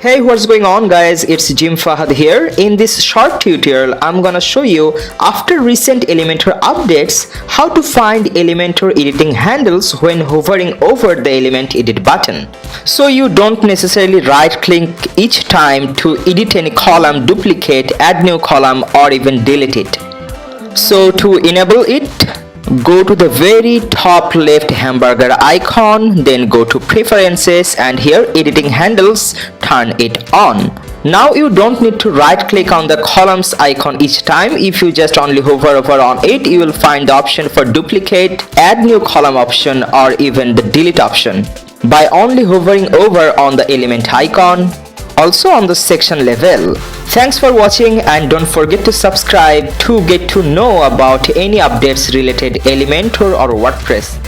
Hey, what's going on guys? It's Jim Fahad here. In this short tutorial, I'm gonna show you after recent Elementor updates how to find Elementor editing handles when hovering over the element edit button. So you don't necessarily right click each time to edit any column, duplicate, add new column or even delete it. So to enable it, go to the very top left hamburger icon, then go to preferences and here editing handles, turn it on. Now you don't need to right click on the columns icon each time. If you just only hover over on it, you will find the option for duplicate, add new column option or even the delete option by only hovering over on the element icon, also on the section level. Thanks for watching and don't forget to subscribe to get to know about any updates related Elementor or WordPress.